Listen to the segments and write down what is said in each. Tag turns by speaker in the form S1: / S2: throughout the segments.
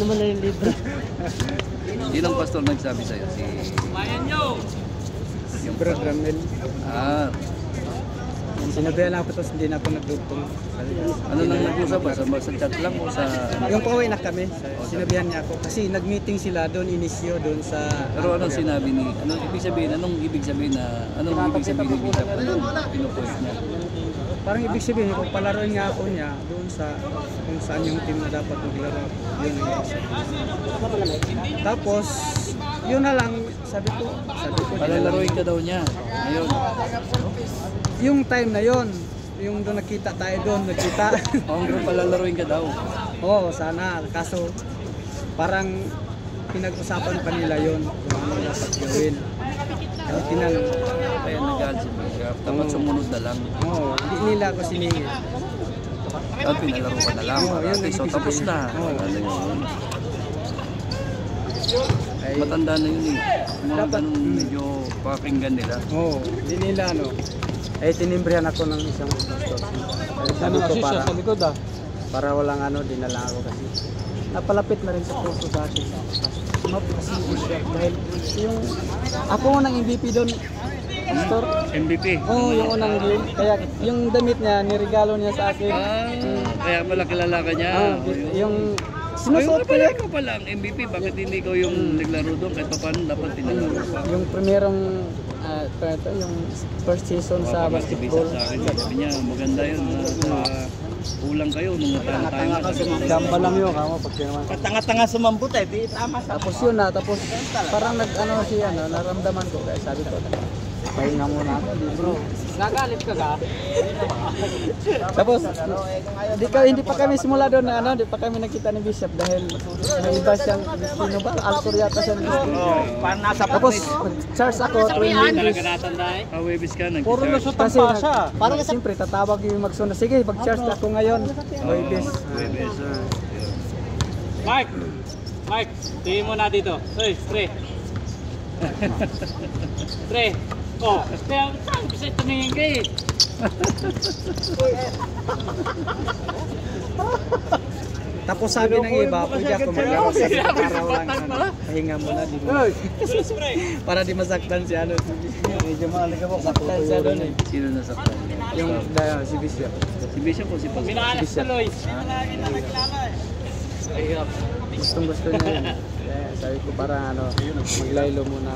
S1: naman na yung libre.
S2: Yun ang pastor nagsabi sa'yo, si...
S3: Yung Brad Ramel.
S2: Ah,
S3: Sinabihan ako tapos hindi na ako nagdugtong.
S2: ano nang nag-usap ba? Sa chat lang o sa...
S3: Yung pauwi na kami, sinabihan niya ako. Kasi nag-meeting sila doon, inisyo doon sa...
S2: Pero anong sinabi ni... Anong ibig sabihin na... Anong ibig sabihin ni Bishop? Anong pinupost niya?
S3: Parang ibig sabihin, kung palaroin nga ako niya doon sa kung saan yung team na dapat maglaro. Yun ang ibig. Tapos, yun na lang, sabi ko.
S2: Palalaroin ka daw niya. Ngayon.
S3: Yung time na yon, yung doon nakita tayo doon, nakita.
S2: Hanggang palalaroin ka daw.
S3: Oo, sana. Kaso, parang pinag-usapan pa nila yon kung ano dapat gawin.
S2: Kaya nag-aal si Bishop. Dapat sumunod na lang.
S3: Oo, hindi nila ako siningit.
S2: At pinalaro ka na lang.
S3: Oo, yun ang
S2: So
S3: ibig
S2: tapos
S3: sabihin.
S2: na.
S3: Oo. Ay,
S2: Matanda na yun eh. Mga
S3: Dapat,
S2: ganun medyo pakinggan nila.
S3: oo, hindi nila tinimbrihan ako ng isang pastor. Sabi ko para walang dinala ako kasi napalapit na rin sa puso sa akin. Kasi dahil yung ako unang MVP doon, pastor.
S2: MVP?
S3: Oo, yung unang game. Kaya yung damit niya, niregalo niya sa akin.
S2: Kaya pala kilala ka niya.
S3: Yung sinusuot ko yan.
S2: Ikaw pala ang MVP. Bakit hindi ikaw yung naglaro doon? Kahit pa paano dapat tinalaro pa.
S3: Yung primerong yung first season sa basketball.
S2: Sa akin, sabi niya, maganda yun. Kulang kayo nung tanga-tanga kasi.
S3: Gamba lang yun, kamo pag naman.
S1: Tanga-tanga sumambut eh, di tama sa...
S3: Tapos yun tapos parang naramdaman ko kaya sabi ko, pahinga muna ako, bro.
S1: Nagalit ka ka?
S3: Tapos hindi pa kami simula doon na hindi pa kami nakita ni Bishop dahil may iba siyang destino ba? Alcor yata siya ng destino.
S1: Parang nasa
S3: Tapos charge ako 20 minutes.
S2: Webis ka,
S1: Puro
S2: nag-charge.
S1: lusot ang pasa.
S3: Parang siyempre tatawag yung magsunod. Sige, mag-charge ako ngayon. Webis.
S2: Webis.
S1: Mike, tingin mo na dito. Hey, pre. Pre. Oh, kaya saan kasi tumingin ka eh.
S3: Tapos sabi ng iba, pwede ako maglaro sa araw lang. Pahinga muna din. Para di masaktan si medyo mahalaga mo. Saktan siya doon eh.
S2: Sino nasaktan?
S3: Yung si Bishop.
S2: Si Bishop o si Pastor?
S1: Minalas na Lois.
S3: Gustong gusto niya yun. Kaya sabi ko para maglaylo muna.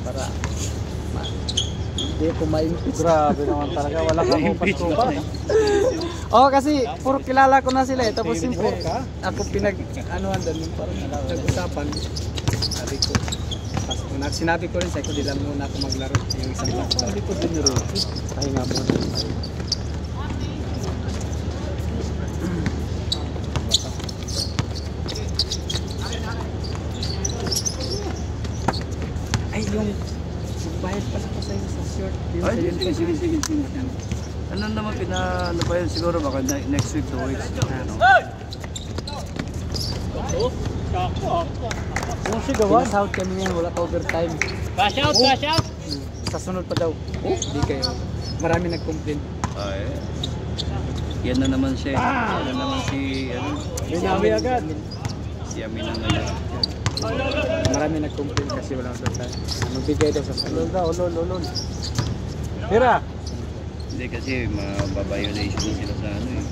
S3: Para hindi ko ma-impeach.
S1: Grabe naman talaga, wala kang upas-upas.
S3: Oo, kasi puro kilala ko na sila eh. Tapos siyempre, ako pinag-anuhan doon yung parang nag-usapan. Sabi ko, sinabi ko rin sa'yo ko, di lang muna ako maglaro yung isang lakto. Hindi ko din rin. Pahinga muna. Ay, yung bayad pa sa sa'yo sa short.
S2: Ay, sige. Ano naman ano pa yun siguro baka next week, 2 weeks. Ano?
S3: Pinasahod kami ngayon, wala pa overtime.
S1: Cash out!
S3: Sa sunod pa daw. Hindi kayo. Marami nag-complain.
S2: Ay. Yan na naman siya. Yan na naman si
S1: Binawi agad.
S2: Si Amin ang ano.
S3: Marami nag-complain kasi wala overtime. Magbigay daw sa sunod.
S1: Ulol. Tira!
S2: Hindi kasi mababiolation sila sa ano eh.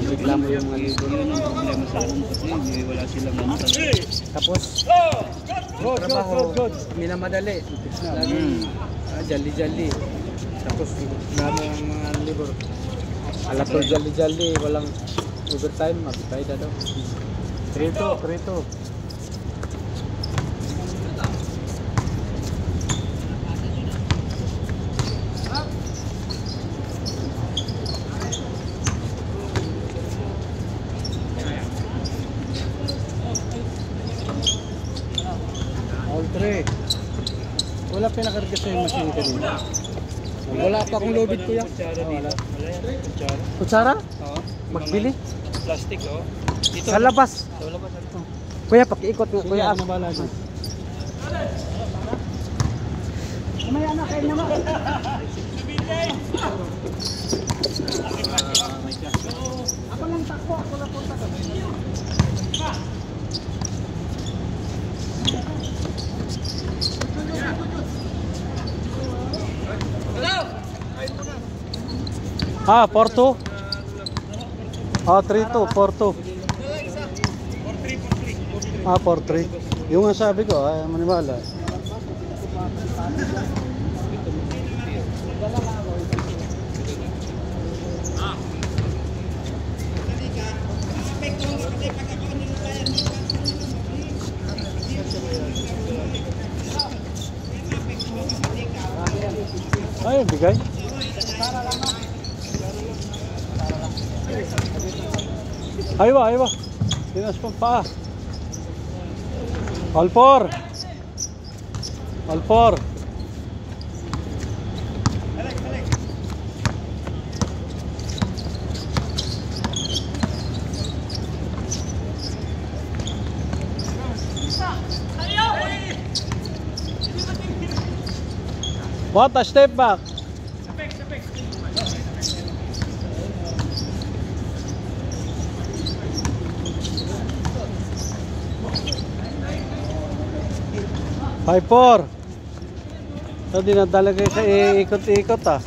S3: Reklamo yung mga libo.
S2: Yun ang problema sa akin kasi wala silang ano talaga.
S3: Tapos, trabaho, minamadali. Lagi, jali-jali. Tapos, dami ang mga libor. Alatol jali-jali, walang overtime, mabitay na daw. Trito.
S1: All three. Wala pinakarga sa yung machine kanina.
S3: Wala pa akong lobid ko yan.
S1: Wala yan. Kutsara.
S3: Kutsara?
S1: Oo.
S3: Magbili?
S1: Plastic oh. Dito.
S3: Sa labas.
S1: Sa labas.
S3: Kuya, pakiikot nga. Kuya,
S1: ano ba lang?
S3: Mamaya na kayo naman. Ako lang takbo, ako lang punta.
S1: Ah, 4-2. Ah, 3-2, 4-2. Ah, 4-3. Yung nga sabi ko, ay maniwala. Ay, bigay. Aywa, aywa. Tinas pang paa. All four. All four. What a step back. Five four. So dinadala kayo sa ikot-ikot ah.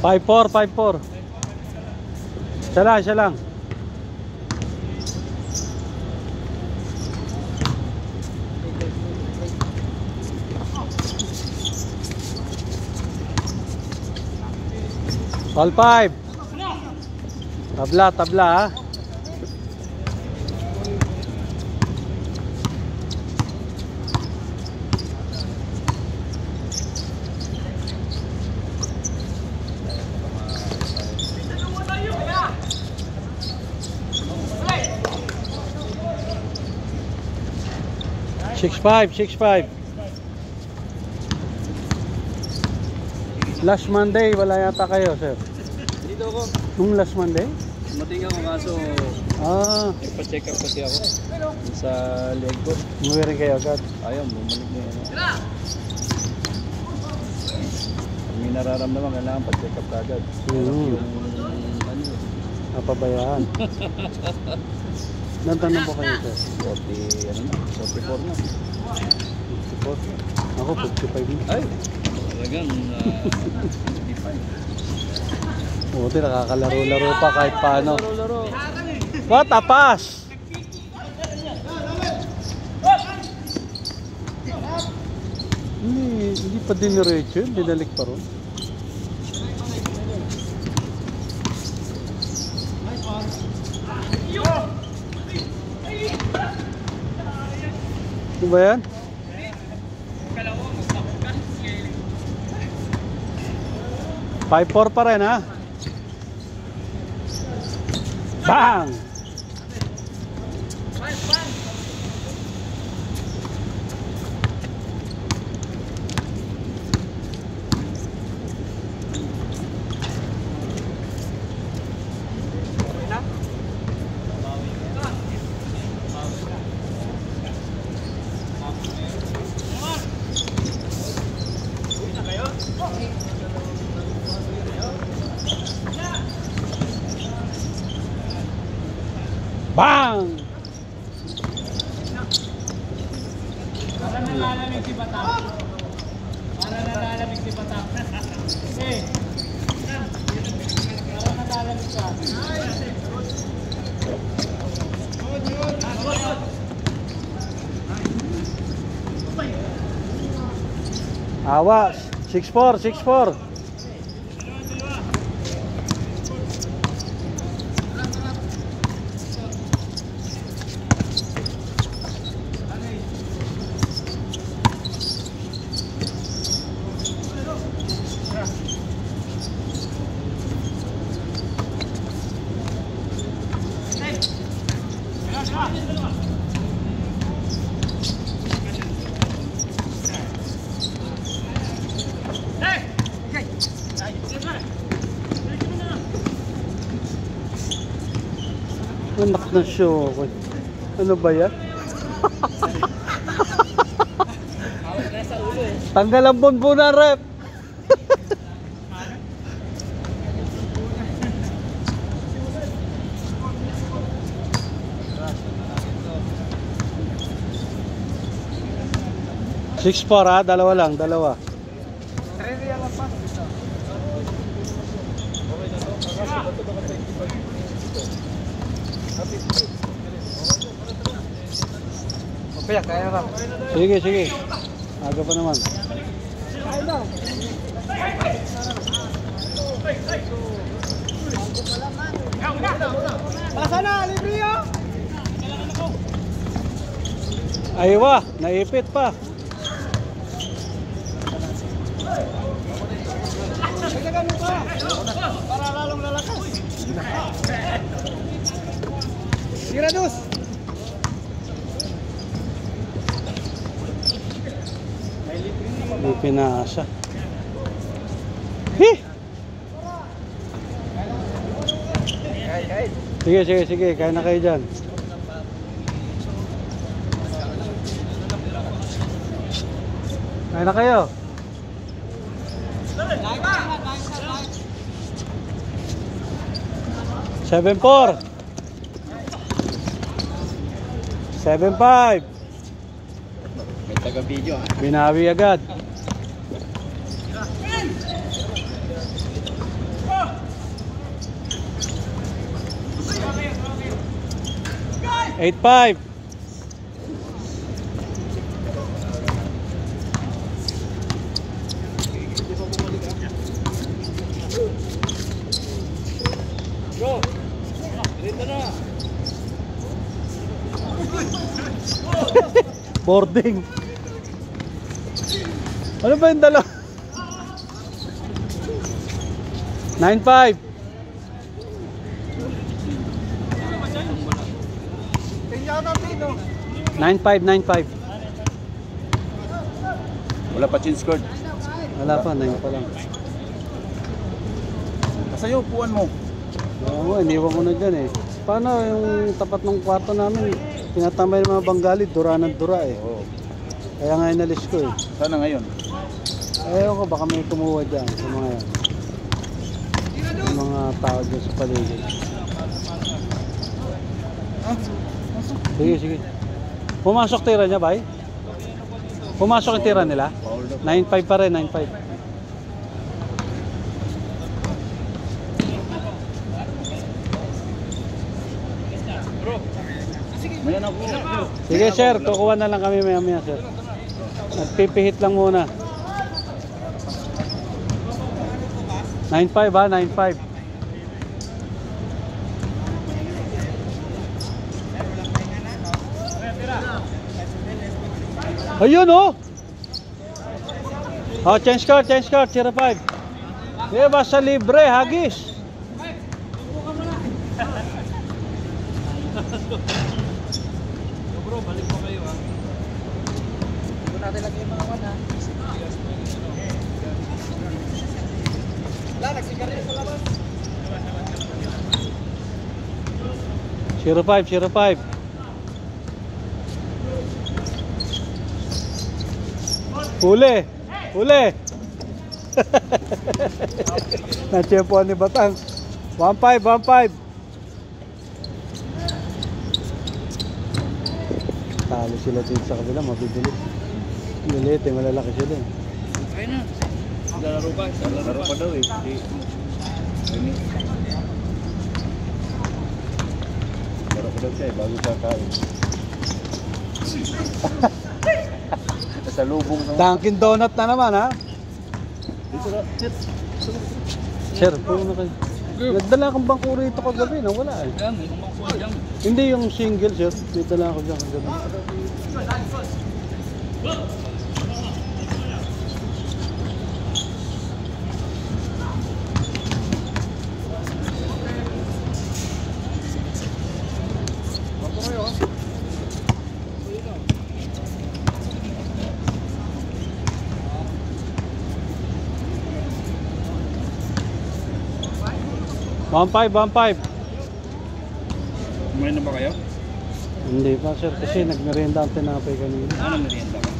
S1: Five four, 5-4. Siya lang. All 5. Tabla ha. Six five. Last Monday, wala yata kayo, sir.
S2: Dito ako.
S1: Nung last Monday?
S2: Dumating ako kaso nagpa-check up kasi ako sa leg ko.
S1: Umuwi rin kayo agad.
S2: Ayaw, bumalik na yun. Pag may nararamdaman, kailangan pa-check up agad. Yung
S1: Napabayaan. Nantanong po kayo, sir?
S2: 44 na.
S1: 54. Ako, 55 na.
S2: Ay! Talagang 55.
S1: Buti nakakalaro-laro pa kahit paano.
S2: Laro.
S1: What a pass! Hindi pa diniretso yun, dinalik pa ron. Ano ba yan? Five four pa rin ha. Bang! Bang!
S3: Para nalalamig si Batak. Para nalalamig si Batak. Eh. Para nalalamig ka.
S1: Awa, 6-4. Na show ako. Ano ba yan? Tanggal ang bonbon rep. Six four ha, dalawa lang, dalawa.
S3: Kaya kaya ra.
S1: Sige, sige. Aga pa naman.
S3: Sana libre yo.
S1: Aywa, naipit pa.
S3: Para lalong lalakas. Girados.
S1: May pinasa. Hi! Sige, sige, sige. Kaya na kayo dyan. Kaya na kayo. Seven four. 7-5.
S2: May taga-video ha.
S1: Binawi agad. Eight five. Boarding. Ano ba yung dalawa? 9-5. 9-5, 9-5.
S2: Wala pa chin scored.
S1: Wala pa, 9 pa lang.
S2: Sa'yo, upuan mo.
S1: Oo nga, iniwan ko na dyan eh. Paano yung tapat ng kwarto namin? Tinatambay ng mga Bengali, dura ng dura eh.
S2: Oo.
S1: Kaya nga inalis ko eh.
S2: Sana ngayon.
S1: Ayaw ko, baka may kumuha dyan sa mga yan. Yung mga tao dyan sa paligid. Sige, sige. Pumasok tira niya, bay? Pumasok yung tira nila? 9-5 pa rin, 9-5.
S2: Mayan ako.
S1: Sige sir, kukuha na lang kami maya-maya sir. Nagpipihit lang muna. 9-5 ha, 9-5. Ayun oh! Oh, change card, 0-5. Di ba sa libre, hagis?
S2: Bro, balik mo kayo ha.
S3: Doon natin lagay yung mga one ha. Wala, nagsigarilyo sa labas.
S1: 0-5. Huli! Huli! Na-tiyempoan ni Batang. 1-5. Talo sila dito sa kabila, mabibilis. Lilit eh, malalaki sila eh.
S2: Okay na. Lalaro pa. Lalaro pa daw eh. Lalaro pa daw siya eh, bago siya kain. Sa lubong sa
S1: Dunkin Donut na naman ha.
S2: dito na.
S1: Sir, puno na kayo. Nagdala akong bangko rito kagabi na wala eh.
S2: Yan, may kumakuha dyan.
S1: Hindi yung single sir, may dala ako dyan kagabi.
S2: Kumain na ba kayo?
S1: Hindi pa sir, kasi nagmerienda ang tinapay kanina.
S2: Ano merienda ka?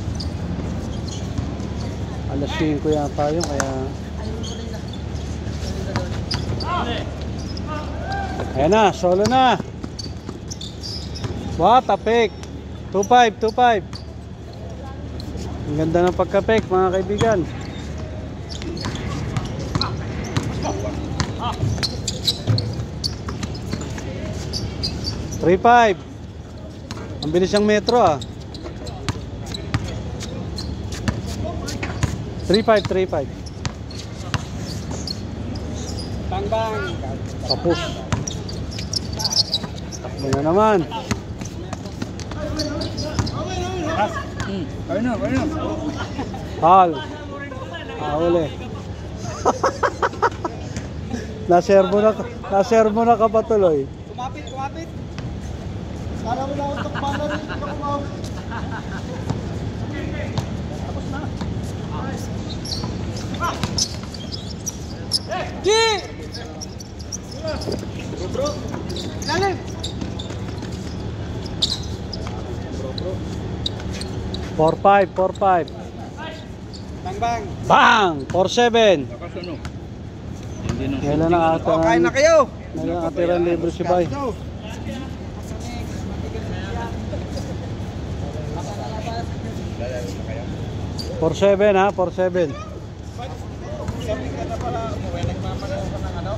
S1: Alas 5 yata yun, kaya... Ayan na, solo na. What a pick. 2-5, 2-5. Ang ganda ng pagka-pick mga kaibigan. $3-5. Ang bilis ng metro ah. 3-5.
S3: Bang.
S1: Tapos. Takbo na naman.
S2: Kain na.
S1: Hal. Uli. Naserbo na ka pa tuloy.
S3: Kumapit. Para mo na ako takbala rin. Tapos na. Di! Bro. Lalim.
S1: 4-5.
S3: Bang.
S1: Bang! 4-7.
S2: Lakas ano? Hindi nang
S1: Kailan na ata
S3: Kain na kayo.
S1: Ngayon atiran libre si Bay. 4-7 ha, 4-7.
S3: Sabi ka na pala, nagmamanaw ka ng ano?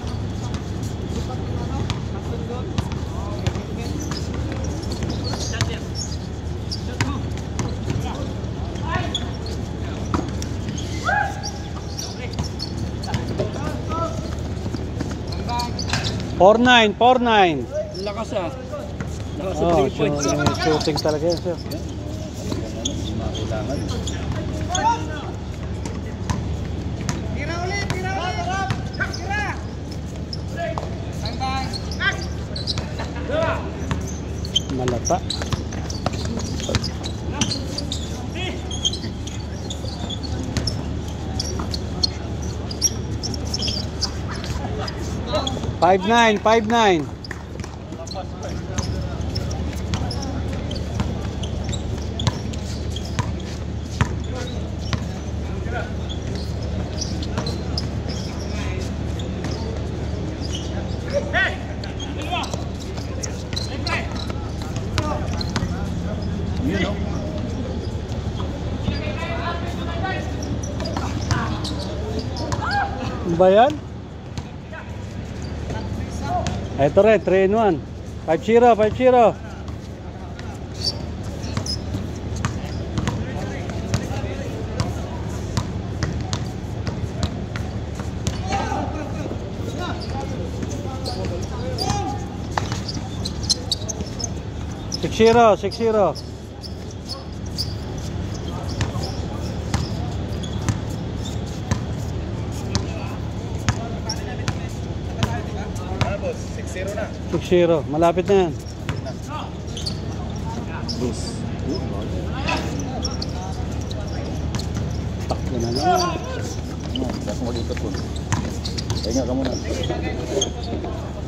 S1: Bang! 4-9.
S2: lakas ah. Lakas sa
S1: Oh,
S2: 3 points.
S1: shooting talaga yan sir.
S2: Kailangan.
S3: Tira ulit. Tira. Bang.
S1: Malata. Five nine.
S2: Yun oh.
S1: Ano ba yan? Ito rin, 3-in-1. 5-0. Six zero.
S2: Tapos, 6-0 na.
S1: 6-0. Malapit na yan. Takbo na naman.
S2: Tapos mag-ikot po. Kaya ka muna.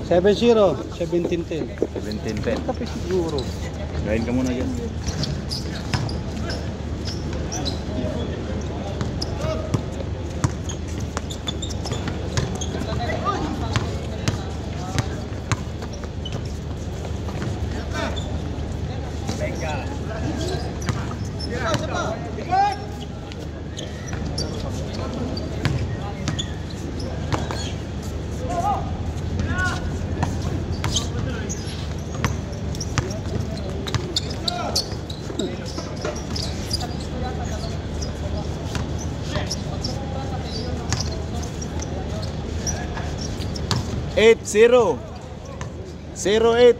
S1: 7-0. 17-10.
S2: 17-10.
S1: Tapos siguro.
S2: Gain ka muna dyan. Eight, 0. 0-8.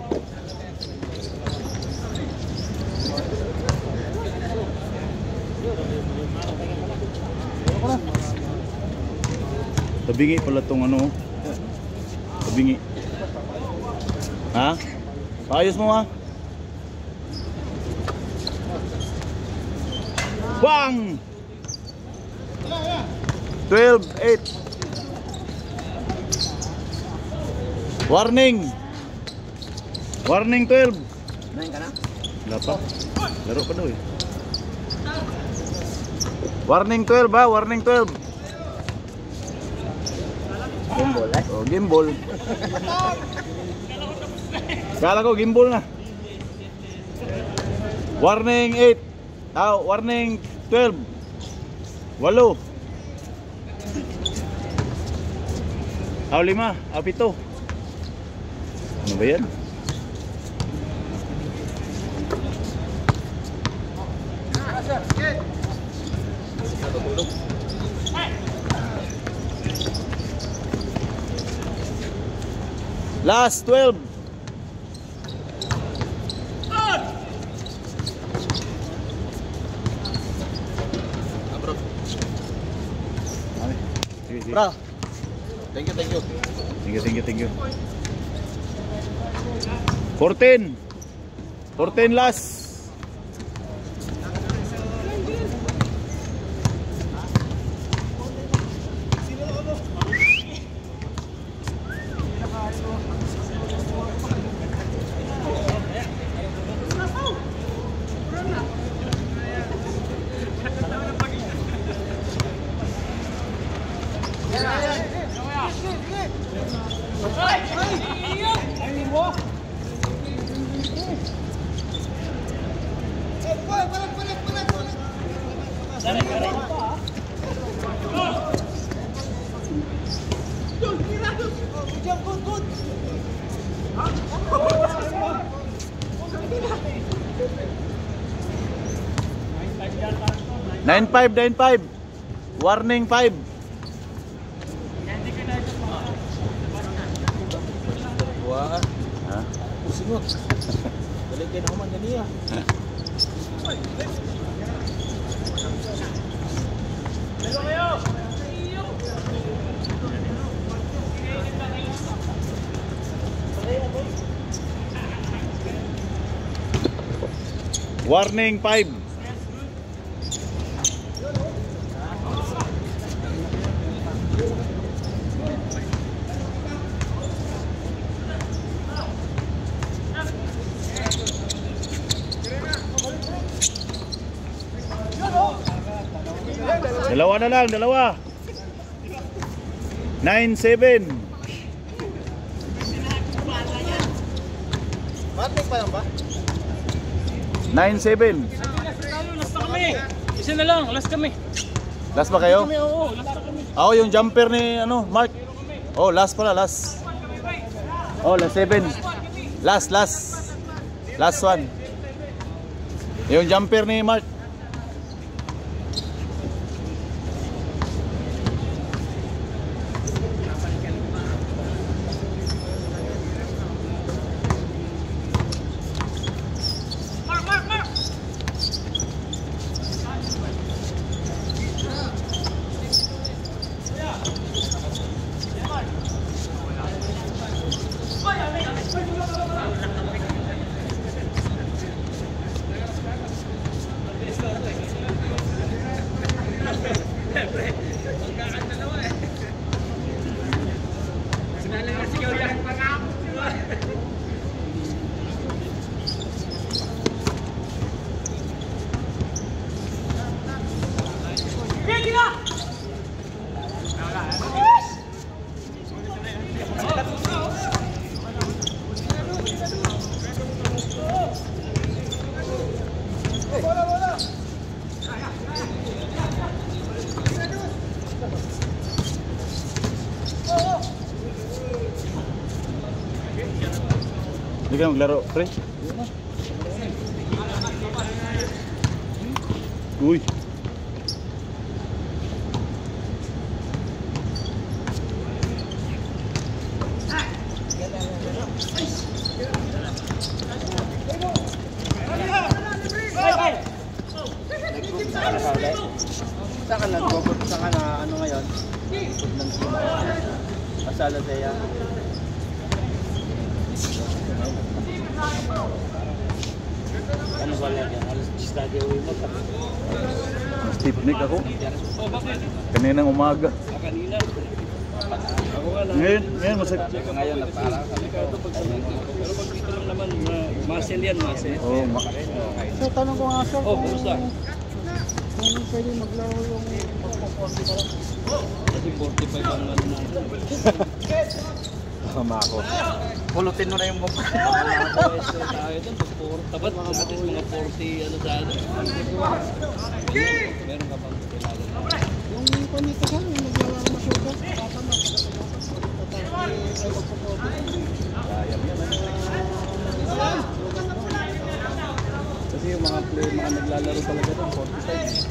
S2: Tabingi pala tong ano. Tabingi. Ha? Paayos mo ha? Bang! 12-8. Warning!
S4: Warning 12.
S2: 9 ka na?
S4: Wala pa. Laro pa daw eh. Warning 12 ba? Warning 12.
S2: Gimbal eh.
S4: Oh, gimbal. Kala ko gimbal na. Warning 8. Warning 12. 8. 5. 7. Ano ba yan? Last 12.
S2: Bro. Thank you.
S4: Thank you. 14. 14 last. Nine five. Warning 5.
S2: Wah.
S4: Ha?
S2: Usingot. Balik kayo naman ganiya.
S4: Warning 5. Dalawa na lang, dalawa. 9-7.
S2: Matik pa lang ba?
S4: 9-7.
S3: Last kami. Isa na lang, last kami.
S4: Last ba kayo?
S3: Oo, last kami.
S4: Ako yung jumper ni Mark. Oh, last pala, last. Oh, last 7. Last one. Yung jumper ni Mark. Hindi ka maglaro, pre? Uy.
S2: Saan ka na ano ngayon? Masala saya.
S3: Ano ba yan? Alas 10 tayo uwi mo.
S4: Stiff neck ako. Kaninang umaga.
S3: Kanina.
S2: Ako nga lang.
S4: Ngayon masakit.
S3: Ngayon na para
S2: Delikado pag sa mga. Pero pag dito lang naman, muscle yan, muscle.
S4: Oh,
S3: So tanong ko nga sir,
S2: Oh, kumusta?
S3: kung pwede maglaro yung
S2: Kasi 45 ang ano natin.
S4: Tama ako.
S3: pulutin mo na yung mukha.
S2: Pwesto tayo doon, tabat at least mga 40 ano sa atin. Meron ka bang kailangan?
S3: Yung panito sir, yung naglalaro na sugar. Kasi yung mga player, mga naglalaro talaga doon, 45,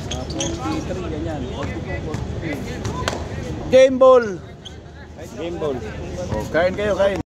S3: 43, ganyan, 42, 43.
S4: Game ball. Game ball. Oh, kain kayo, kain.